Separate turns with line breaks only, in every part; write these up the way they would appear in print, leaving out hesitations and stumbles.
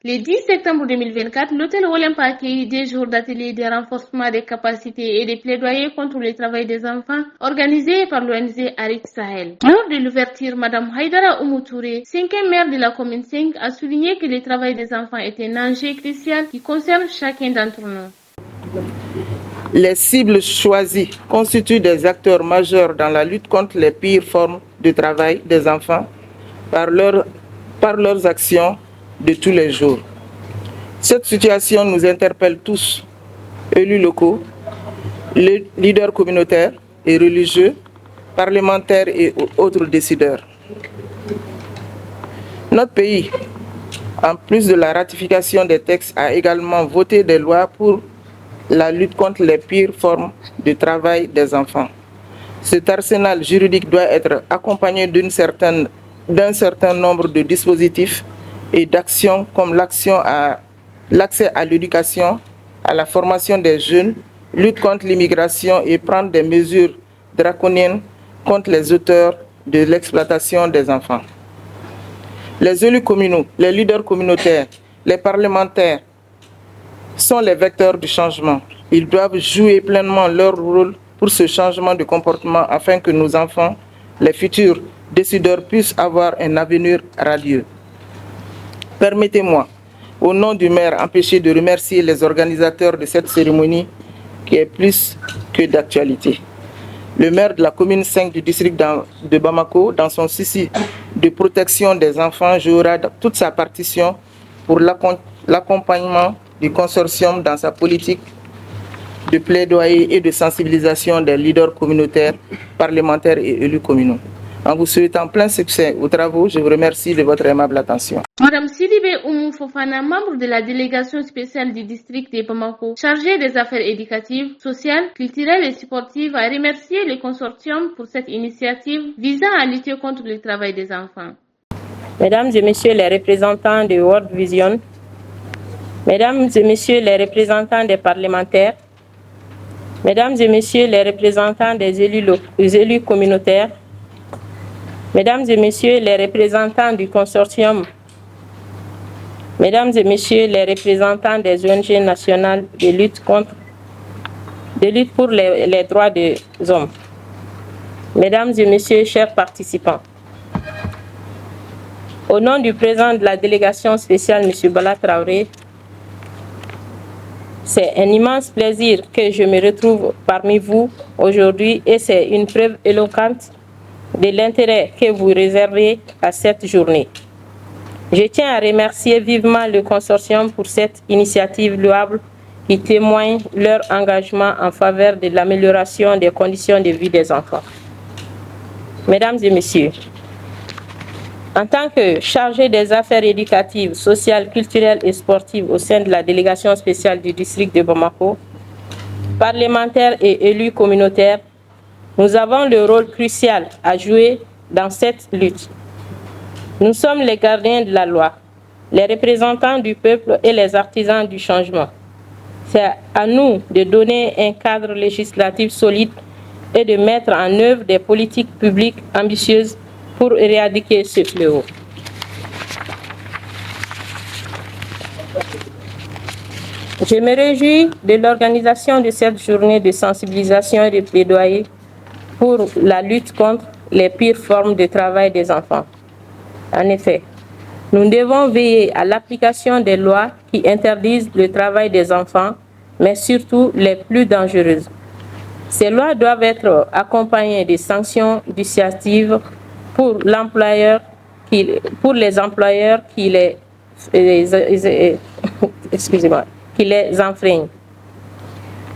Le 10 septembre 2024, l'hôtel Olympe a accueilli des jours d'ateliers de renforcement des capacités et des plaidoyers contre le travail des enfants organisés par l'ONG Arik Sahel. Lors de l'ouverture, Madame Haïdara Oumoutouré, 5e maire de la commune 5, a souligné que le travail des enfants est un enjeu crucial qui concerne chacun d'entre nous.
Les cibles choisies constituent des acteurs majeurs dans la lutte contre les pires formes de travail des enfants par leurs actions de tous les jours. Cette situation nous interpelle tous, élus locaux, leaders communautaires et religieux, parlementaires et autres décideurs. Notre pays, en plus de la ratification des textes, a également voté des lois pour la lutte contre les pires formes de travail des enfants. Cet arsenal juridique doit être accompagné d'un certain nombre de dispositifs et d'actions comme l'accès à l'éducation, à la formation des jeunes, lutte contre l'immigration et prendre des mesures draconiennes contre les auteurs de l'exploitation des enfants. Les élus communaux, les leaders communautaires, les parlementaires sont les vecteurs du changement. Ils doivent jouer pleinement leur rôle pour ce changement de comportement afin que nos enfants, les futurs décideurs, puissent avoir un avenir radieux. Permettez-moi, au nom du maire empêché, de remercier les organisateurs de cette cérémonie qui est plus que d'actualité. Le maire de la commune 5 du district de Bamako, dans son souci de protection des enfants, jouera toute sa partition pour l'accompagnement du consortium dans sa politique de plaidoyer et de sensibilisation des leaders communautaires, parlementaires et élus communaux. En vous souhaitant plein succès aux travaux, je vous remercie de votre aimable attention.
Madame Sidibé Oumou Fofana, membre de la délégation spéciale du district de Bamako, chargée des affaires éducatives, sociales, culturelles et sportives, a remercié le consortium pour cette initiative visant à lutter contre le travail des enfants.
Mesdames et messieurs les représentants de World Vision, mesdames et messieurs les représentants des parlementaires, mesdames et messieurs les représentants des élus communautaires, mesdames et messieurs les représentants du consortium, mesdames et messieurs les représentants des ONG nationales de lutte pour les droits des hommes, mesdames et messieurs, chers participants, au nom du président de la délégation spéciale, M. Bala Traoré, c'est un immense plaisir que je me retrouve parmi vous aujourd'hui et c'est une preuve éloquente de l'intérêt que vous réservez à cette journée. Je tiens à remercier vivement le consortium pour cette initiative louable qui témoigne leur engagement en faveur de l'amélioration des conditions de vie des enfants. Mesdames et messieurs, en tant que chargé des affaires éducatives, sociales, culturelles et sportives au sein de la délégation spéciale du district de Bamako, parlementaires et élus communautaires, nous avons le rôle crucial à jouer dans cette lutte. Nous sommes les gardiens de la loi, les représentants du peuple et les artisans du changement. C'est à nous de donner un cadre législatif solide et de mettre en œuvre des politiques publiques ambitieuses pour éradiquer ce fléau. Je me réjouis de l'organisation de cette journée de sensibilisation et de plaidoyer pour la lutte contre les pires formes de travail des enfants. En effet, nous devons veiller à l'application des lois qui interdisent le travail des enfants, mais surtout les plus dangereuses. Ces lois doivent être accompagnées de sanctions dissuasives pour les employeurs qui les enfreignent.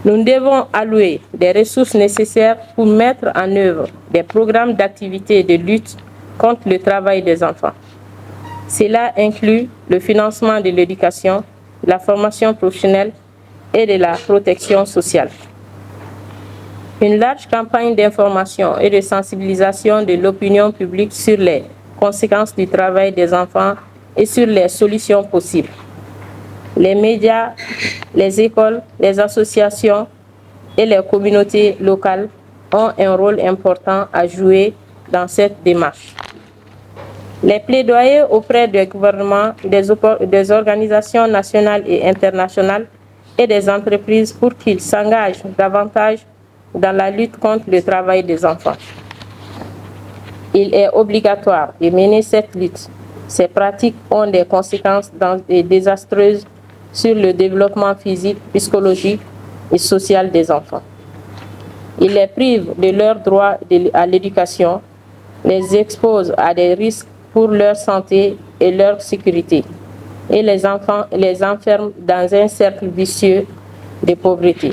Nous devons allouer des ressources nécessaires pour mettre en œuvre des programmes d'activité de lutte contre le travail des enfants. Cela inclut le financement de l'éducation, la formation professionnelle et de la protection sociale. Une large campagne d'information et de sensibilisation de l'opinion publique sur les conséquences du travail des enfants et sur les solutions possibles. Les médias, les écoles, les associations et les communautés locales ont un rôle important à jouer dans cette démarche. Les plaidoyers auprès des gouvernements, des organisations nationales et internationales et des entreprises pour qu'ils s'engagent davantage dans la lutte contre le travail des enfants. Il est obligatoire de mener cette lutte. Ces pratiques ont des conséquences désastreuses sur le développement physique, psychologique et social des enfants. Il les prive de leur droit à l'éducation, les expose à des risques pour leur santé et leur sécurité, et les enferme dans un cercle vicieux de pauvreté.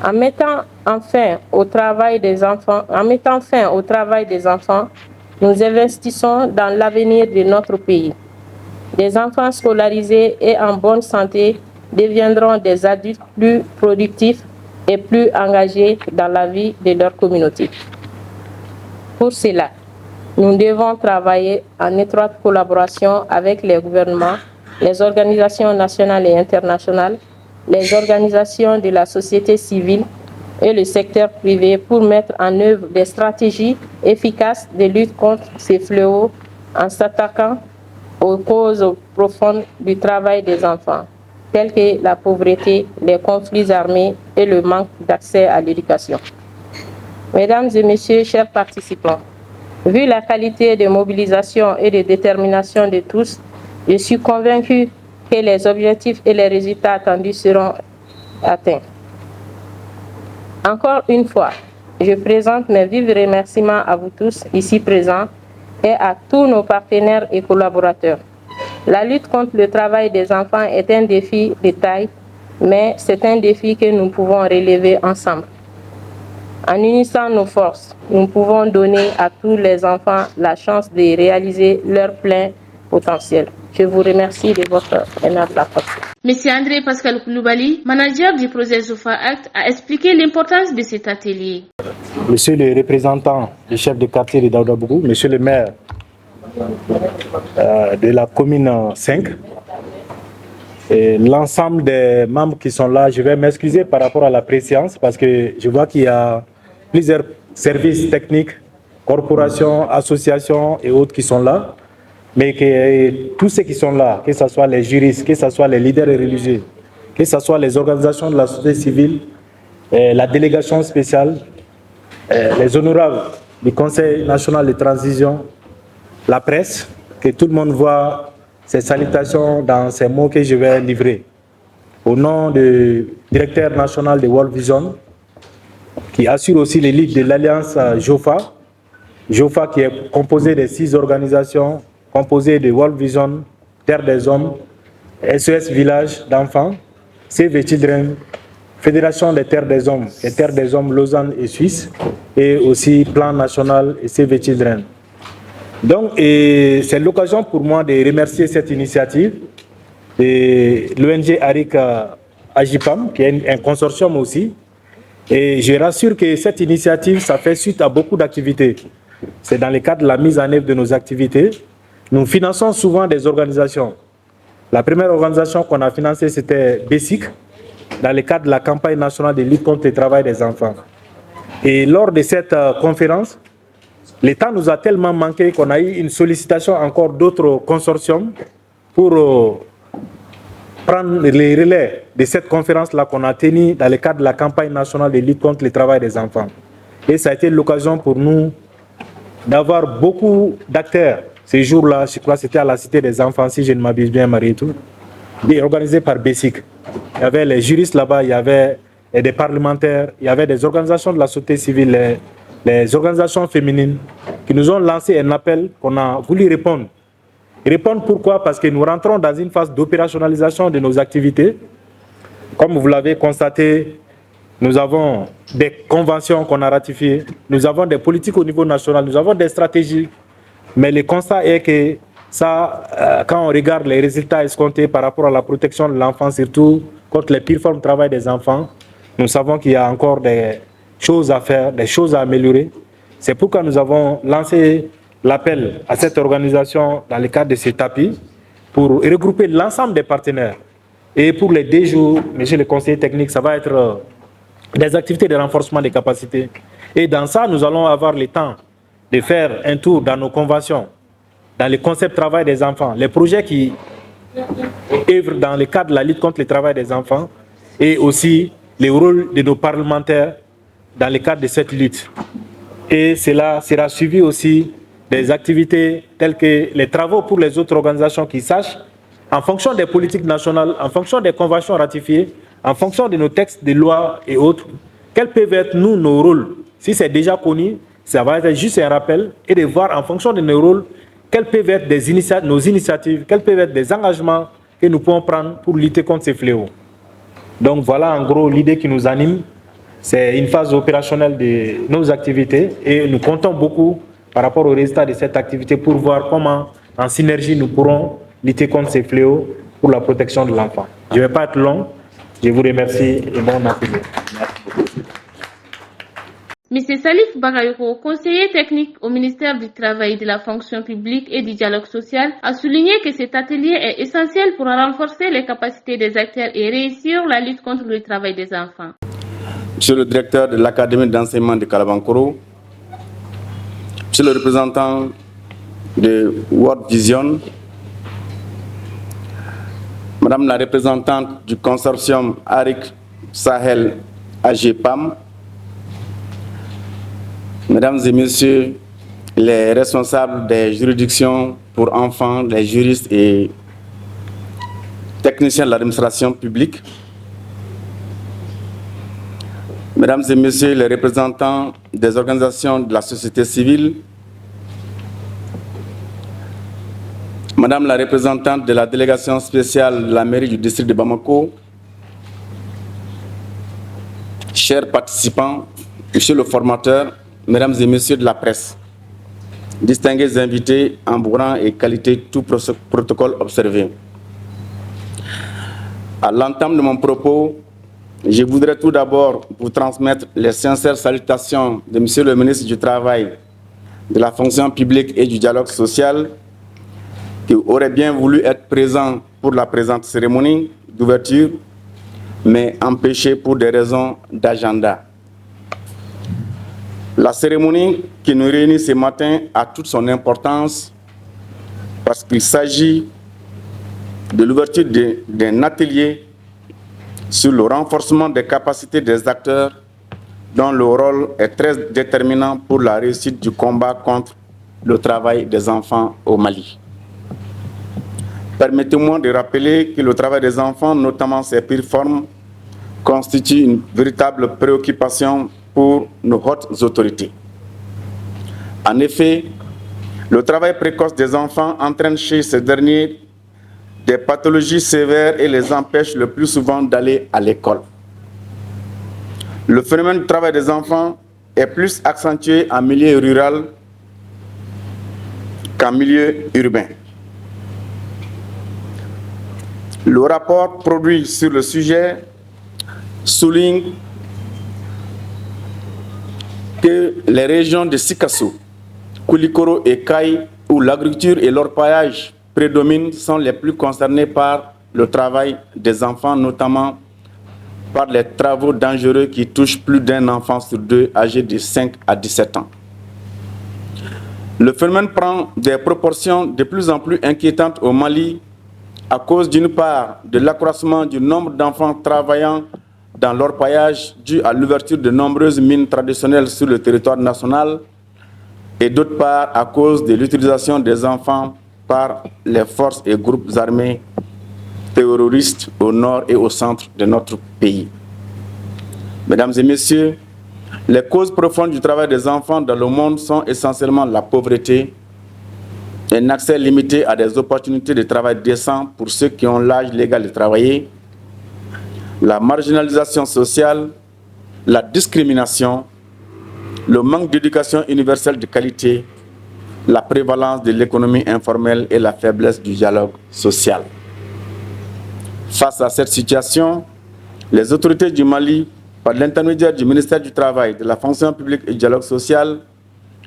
En mettant fin au travail des enfants, nous investissons dans l'avenir de notre pays. Des enfants scolarisés et en bonne santé deviendront des adultes plus productifs et plus engagés dans la vie de leur communauté. Pour cela, nous devons travailler en étroite collaboration avec les gouvernements, les organisations nationales et internationales, les organisations de la société civile et le secteur privé pour mettre en œuvre des stratégies efficaces de lutte contre ces fléaux en s'attaquant aux causes profondes du travail des enfants, telles que la pauvreté, les conflits armés et le manque d'accès à l'éducation. Mesdames et messieurs, chers participants, vu la qualité de mobilisation et de détermination de tous, je suis convaincu que les objectifs et les résultats attendus seront atteints. Encore une fois, je présente mes vifs remerciements à vous tous ici présents et à tous nos partenaires et collaborateurs. La lutte contre le travail des enfants est un défi de taille, mais c'est un défi que nous pouvons relever ensemble. En unissant nos forces, nous pouvons donner à tous les enfants la chance de réaliser leur plein potentiel. Je vous remercie de votre aimable attention.
Monsieur André Pascal Koulibaly, manager du projet Zofa Act, a expliqué l'importance de cet atelier.
Monsieur le représentant du chef de quartier de Daoudabougou, monsieur le maire de la commune 5, et l'ensemble des membres qui sont là, je vais m'excuser par rapport à la préséance parce que je vois qu'il y a plusieurs services techniques, corporations, associations et autres qui sont là. Mais que tous ceux qui sont là, que ce soit les juristes, que ce soit les leaders religieux, que ce soit les organisations de la société civile, la délégation spéciale, les honorables du Conseil national de transition, la presse, que tout le monde voit ces salutations dans ces mots que je vais livrer. Au nom du directeur national de World Vision, qui assure aussi les leads de l'Alliance JOFA, JOFA qui est composé de 6 organisations, composé de World Vision, Terre des Hommes, SOS Village d'enfants, Save the Children, Fédération des Terres des Hommes et Terres des Hommes Lausanne et Suisse, et aussi Plan National et Save the Children. Donc, c'est l'occasion pour moi de remercier cette initiative de l'ONG ARIC Agipam, qui est un consortium aussi. Et je rassure que cette initiative, ça fait suite à beaucoup d'activités. C'est dans le cadre de la mise en œuvre de nos activités. Nous finançons souvent des organisations. La première organisation qu'on a financée, c'était BESIC, dans le cadre de la campagne nationale de lutte contre le travail des enfants. Et lors de cette conférence, le temps nous a tellement manqué qu'on a eu une sollicitation encore d'autres consortiums pour prendre les relais de cette conférence-là qu'on a tenue dans le cadre de la campagne nationale de lutte contre le travail des enfants. Et ça a été l'occasion pour nous d'avoir beaucoup d'acteurs. Ces jours-là, je crois que c'était à la Cité des Enfants, si je ne m'abuse bien, Marie-Tout, organisé par BESIC. Il y avait les juristes là-bas, il y avait des parlementaires, il y avait des organisations de la société civile, les organisations féminines qui nous ont lancé un appel qu'on a voulu répondre. Répondre pourquoi? Parce que nous rentrons dans une phase d'opérationnalisation de nos activités. Comme vous l'avez constaté, nous avons des conventions qu'on a ratifiées, nous avons des politiques au niveau national, nous avons des stratégies. Mais le constat est que ça, quand on regarde les résultats escomptés par rapport à la protection de l'enfant, surtout contre les pires formes de travail des enfants, nous savons qu'il y a encore des choses à faire, des choses à améliorer. C'est pourquoi nous avons lancé l'appel à cette organisation dans le cadre de ce tapis pour regrouper l'ensemble des partenaires. Et pour les 2 jours, monsieur le conseiller technique, ça va être des activités de renforcement des capacités. Et dans ça, nous allons avoir le temps de faire un tour dans nos conventions dans le concept travail des enfants, les projets qui œuvrent dans le cadre de la lutte contre le travail des enfants et aussi le rôle de nos parlementaires dans le cadre de cette lutte. Et cela sera suivi aussi des activités telles que les travaux pour les autres organisations qui sachent, en fonction des politiques nationales, en fonction des conventions ratifiées, en fonction de nos textes de loi et autres, quels peuvent être nos rôles. Si c'est déjà connu, ça va être juste un rappel et de voir en fonction de nos rôles, quelles peuvent être nos initiatives, quels peuvent être des engagements que nous pouvons prendre pour lutter contre ces fléaux. Donc voilà en gros l'idée qui nous anime. C'est une phase opérationnelle de nos activités et nous comptons beaucoup par rapport aux résultats de cette activité pour voir comment, en synergie, nous pourrons lutter contre ces fléaux pour la protection de l'enfant. Je ne vais pas être long. Je vous remercie et bon appétit.
M. Salif Bagayoko, conseiller technique au ministère du Travail, de la Fonction publique et du Dialogue social, a souligné que cet atelier est essentiel pour renforcer les capacités des acteurs et réussir la lutte contre le travail des enfants.
Monsieur le directeur de l'Académie d'enseignement de Kalabankoro, Monsieur le représentant de World Vision, Madame la représentante du consortium ARIC Sahel AGPAM, Mesdames et Messieurs les responsables des juridictions pour enfants, les juristes et techniciens de l'administration publique, Mesdames et Messieurs les représentants des organisations de la société civile, Madame la représentante de la délégation spéciale de la mairie du district de Bamako, chers participants, Monsieur le formateur, Mesdames et Messieurs de la presse, distingués invités en bon rang et qualité, tout protocole observé. À l'entame de mon propos, je voudrais tout d'abord vous transmettre les sincères salutations de Monsieur le ministre du Travail, de la Fonction publique et du Dialogue social, qui aurait bien voulu être présent pour la présente cérémonie d'ouverture, mais empêché pour des raisons d'agenda. La cérémonie qui nous réunit ce matin a toute son importance parce qu'il s'agit de l'ouverture d'un atelier sur le renforcement des capacités des acteurs dont le rôle est très déterminant pour la réussite du combat contre le travail des enfants au Mali. Permettez-moi de rappeler que le travail des enfants, notamment ses pires formes, constitue une véritable préoccupation pour nos hautes autorités. En effet, le travail précoce des enfants entraîne chez ces derniers des pathologies sévères et les empêche le plus souvent d'aller à l'école. Le phénomène du travail des enfants est plus accentué en milieu rural qu'en milieu urbain. Le rapport produit sur le sujet souligne que les régions de Sikasso, Koulikoro et Kaï, où l'agriculture et l'orpaillage prédominent, sont les plus concernées par le travail des enfants, notamment par les travaux dangereux qui touchent plus d'un enfant sur deux âgé de 5 à 17 ans. Le phénomène prend des proportions de plus en plus inquiétantes au Mali à cause d'une part de l'accroissement du nombre d'enfants travaillant dans l'orpaillage dû à l'ouverture de nombreuses mines traditionnelles sur le territoire national et d'autre part à cause de l'utilisation des enfants par les forces et groupes armés terroristes au nord et au centre de notre pays. Mesdames et messieurs, les causes profondes du travail des enfants dans le monde sont essentiellement la pauvreté, un accès limité à des opportunités de travail décent pour ceux qui ont l'âge légal de travailler, la marginalisation sociale, la discrimination, le manque d'éducation universelle de qualité, la prévalence de l'économie informelle et la faiblesse du dialogue social. Face à cette situation, les autorités du Mali, par l'intermédiaire du ministère du Travail, de la Fonction publique et du Dialogue social,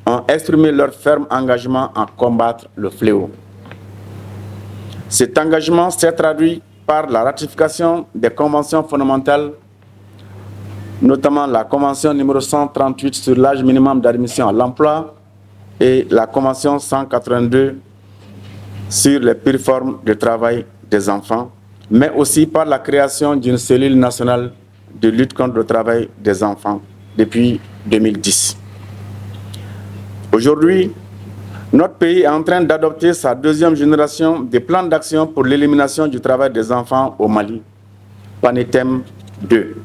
ont exprimé leur ferme engagement à combattre le fléau. Cet engagement s'est traduit par la ratification des conventions fondamentales, notamment la convention numéro 138 sur l'âge minimum d'admission à l'emploi et la convention 182 sur les pires formes de travail des enfants, mais aussi par la création d'une cellule nationale de lutte contre le travail des enfants depuis 2010. Aujourd'hui, notre pays est en train d'adopter sa deuxième génération de plans d'action pour l'élimination du travail des enfants au Mali, PANETEM 2.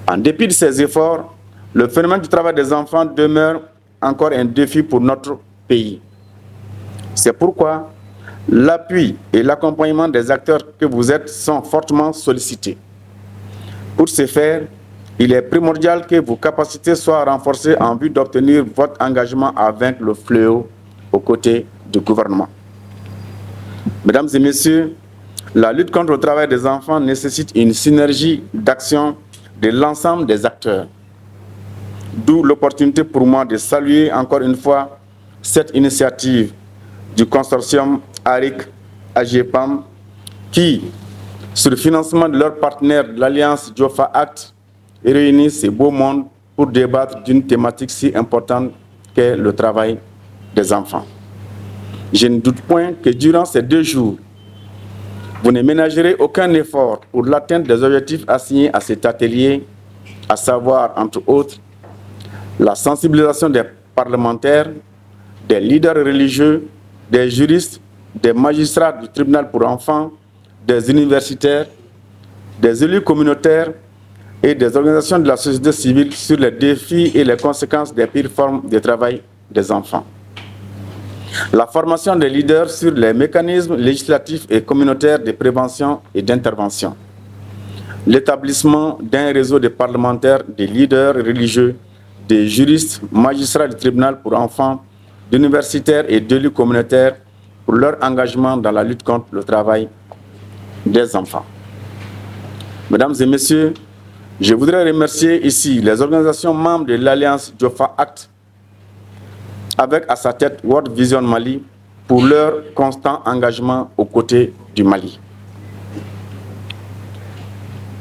En dépit de ces efforts, le phénomène du travail des enfants demeure encore un défi pour notre pays. C'est pourquoi l'appui et l'accompagnement des acteurs que vous êtes sont fortement sollicités. Pour ce faire, il est primordial que vos capacités soient renforcées en vue d'obtenir votre engagement à vaincre le fléau aux côtés du gouvernement. Mesdames et messieurs, la lutte contre le travail des enfants nécessite une synergie d'action de l'ensemble des acteurs. D'où l'opportunité pour moi de saluer encore une fois cette initiative du consortium ARIC-AGEPAM qui, sur le financement de leur partenaire de l'Alliance Jofa Act, réunit ces beaux mondes pour débattre d'une thématique si importante qu'est le travail des enfants. Je ne doute point que durant ces 2 jours, vous ne ménagerez aucun effort pour l'atteinte des objectifs assignés à cet atelier, à savoir, entre autres, la sensibilisation des parlementaires, des leaders religieux, des juristes, des magistrats du tribunal pour enfants, des universitaires, des élus communautaires et des organisations de la société civile sur les défis et les conséquences des pires formes de travail des enfants. La formation des leaders sur les mécanismes législatifs et communautaires de prévention et d'intervention. L'établissement d'un réseau de parlementaires, des leaders religieux, des juristes, magistrats du tribunal pour enfants, d'universitaires et d'élus communautaires pour leur engagement dans la lutte contre le travail des enfants. Mesdames et messieurs, je voudrais remercier ici les organisations membres de l'Alliance Jofa Act, avec à sa tête World Vision Mali, pour leur constant engagement aux côtés du Mali.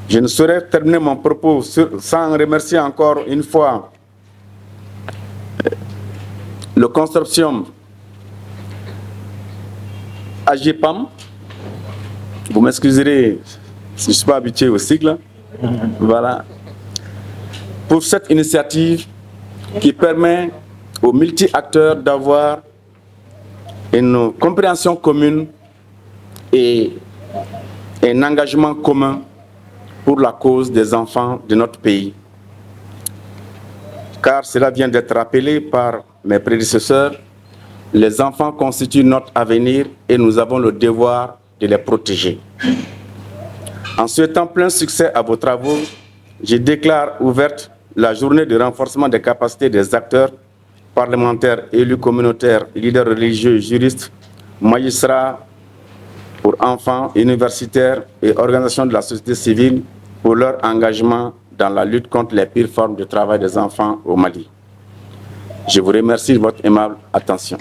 Je ne saurais terminer mon propos sans remercier encore une fois le consortium AGEPAM. Vous m'excuserez si je ne suis pas habitué au sigle. Voilà. Pour cette initiative qui permet aux multi-acteurs d'avoir une compréhension commune et un engagement commun pour la cause des enfants de notre pays. Car cela vient d'être rappelé par mes prédécesseurs, les enfants constituent notre avenir et nous avons le devoir de les protéger. En souhaitant plein succès à vos travaux, je déclare ouverte la journée de renforcement des capacités des acteurs parlementaires, élus communautaires, leaders religieux, juristes, magistrats pour enfants, universitaires et organisations de la société civile pour leur engagement dans la lutte contre les pires formes de travail des enfants au Mali. Je vous remercie de votre aimable attention.